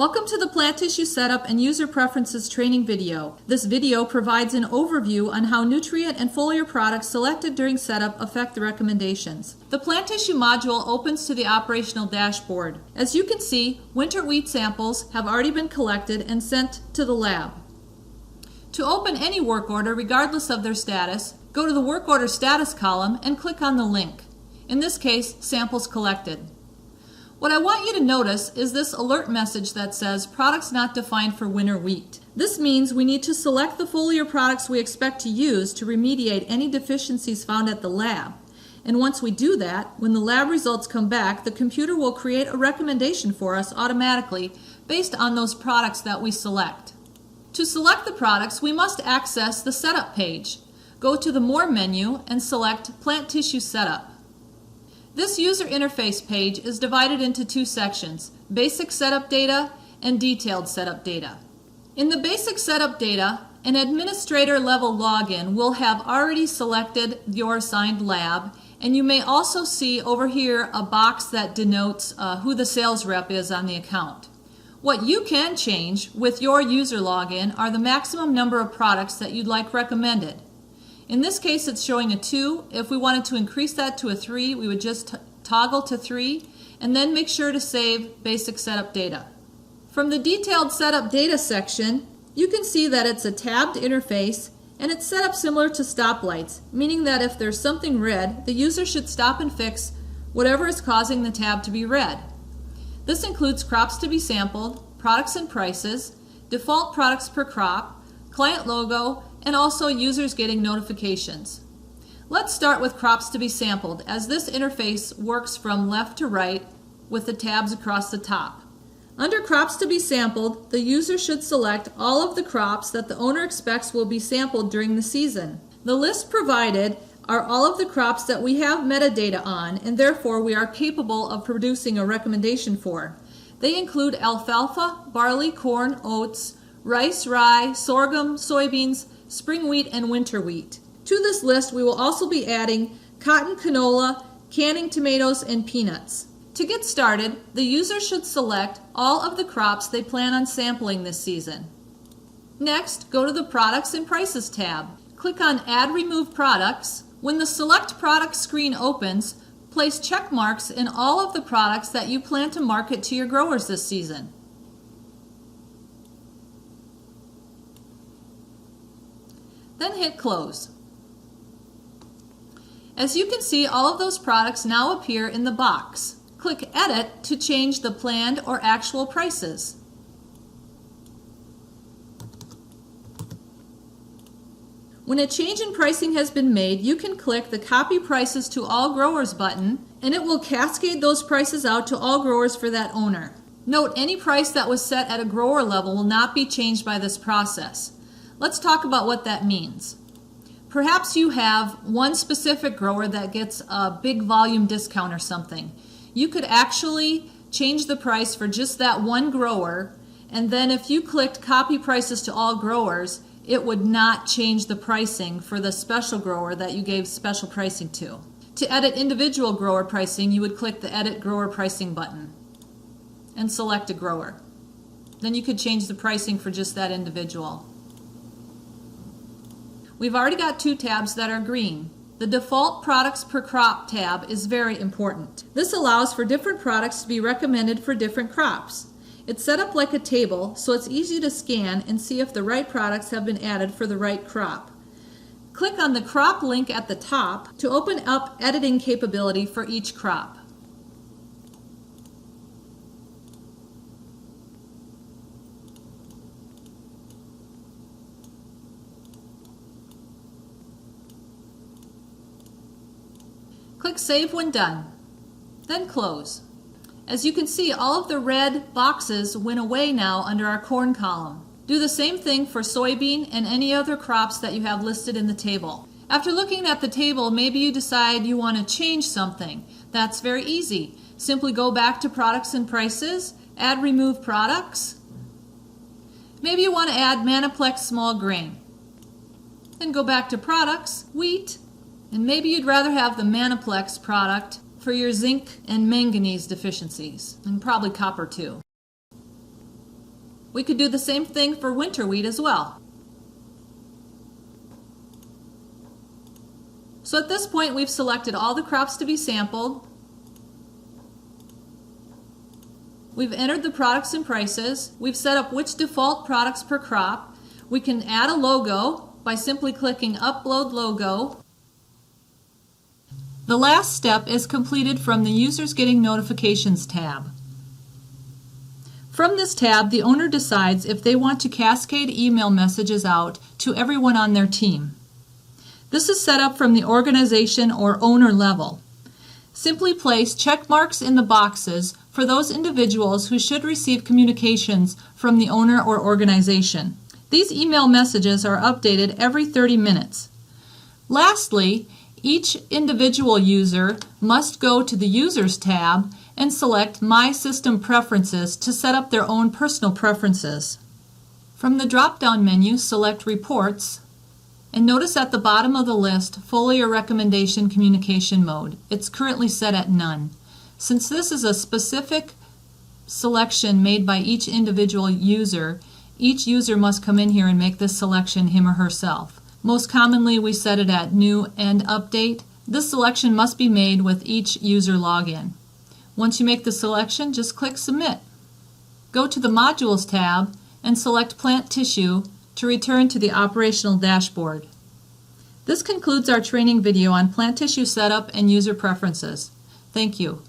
Welcome to the Plant Tissue Setup and User Preferences training video. This video provides an overview on how nutrient and foliar products selected during setup affect the recommendations. The plant tissue module opens to the operational dashboard. As you can see, winter wheat samples have already been collected and sent to the lab. To open any work order, regardless of their status, go to the Work Order Status column and click on the link. In this case, Samples Collected. What I want you to notice is this alert message that says Products Not Defined for Winter Wheat. This means we need to select the foliar products we expect to use to remediate any deficiencies found at the lab. And once we do that, when the lab results come back, the computer will create a recommendation for us automatically based on those products that we select. To select the products, we must access the Setup page. Go to the More menu and select Plant Tissue Setup. This user interface page is divided into two sections, Basic Setup Data and Detailed Setup Data. In the Basic Setup Data, an administrator level login will have already selected your assigned lab, and you may also see over here a box that denotes who the sales rep is on the account. What you can change with your user login are the maximum number of products that you'd like recommended. In this case, it's showing a 2. If we wanted to increase that to a 3, we would just toggle to 3 and then make sure to save Basic Setup Data. From the Detailed Setup Data section, you can see that it's a tabbed interface and it's set up similar to stoplights, meaning that if there's something red, the user should stop and fix whatever is causing the tab to be red. This includes crops to be sampled, products and prices, default products per crop, client logo, and also users getting notifications. Let's start with crops to be sampled, as this interface works from left to right with the tabs across the top. Under crops to be sampled, the user should select all of the crops that the owner expects will be sampled during the season. The list provided are all of the crops that we have metadata on, and therefore we are capable of producing a recommendation for. They include alfalfa, barley, corn, oats, rice, rye, sorghum, soybeans, spring wheat, and winter wheat. To this list, we will also be adding cotton, canola, canning tomatoes, and peanuts. To get started, the user should select all of the crops they plan on sampling this season. Next, go to the Products and Prices tab. Click on Add Remove Products. When the Select Products screen opens, place check marks in all of the products that you plan to market to your growers this season. Then hit Close. As you can see, all of those products now appear in the box. Click Edit to change the planned or actual prices. When a change in pricing has been made, you can click the Copy Prices to All Growers button, and it will cascade those prices out to all growers for that owner. Note, any price that was set at a grower level will not be changed by this process. Let's talk about what that means. Perhaps you have one specific grower that gets a big volume discount or something. You could actually change the price for just that one grower, and then if you clicked Copy Prices to All Growers, it would not change the pricing for the special grower that you gave special pricing to. To edit individual grower pricing, you would click the Edit Grower Pricing button and select a grower. Then you could change the pricing for just that individual. We've already got two tabs that are green. The Default Products Per Crop tab is very important. This allows for different products to be recommended for different crops. It's set up like a table, so it's easy to scan and see if the right products have been added for the right crop. Click on the crop link at the top to open up editing capability for each crop. Click Save when done, then close. As you can see, all of the red boxes went away now under our corn column. Do the same thing for soybean and any other crops that you have listed in the table. After looking at the table, maybe you decide you want to change something. That's very easy. Simply go back to Products and Prices, add Remove Products. Maybe you want to add Maniplex small grain. Then go back to Products, Wheat, and maybe you'd rather have the Maniplex product for your zinc and manganese deficiencies, and probably copper too. We could do the same thing for winter wheat as well. So at this point, we've selected all the crops to be sampled. We've entered the products and prices. We've set up which default products per crop. We can add a logo by simply clicking Upload Logo. The last step is completed from the Users Getting Notifications tab. From this tab, the owner decides if they want to cascade email messages out to everyone on their team. This is set up from the organization or owner level. Simply place check marks in the boxes for those individuals who should receive communications from the owner or organization. These email messages are updated every 30 minutes. Lastly, each individual user must go to the Users tab and select My System Preferences to set up their own personal preferences. From the drop-down menu, select Reports, and notice at the bottom of the list, Foliar Recommendation Communication Mode. It's currently set at None. Since this is a specific selection made by each individual user, each user must come in here and make this selection him or herself. Most commonly, we set it at New and Update. This selection must be made with each user login. Once you make the selection, just click Submit. Go to the Modules tab and select Plant Tissue to return to the operational dashboard. This concludes our training video on plant tissue setup and user preferences. Thank you.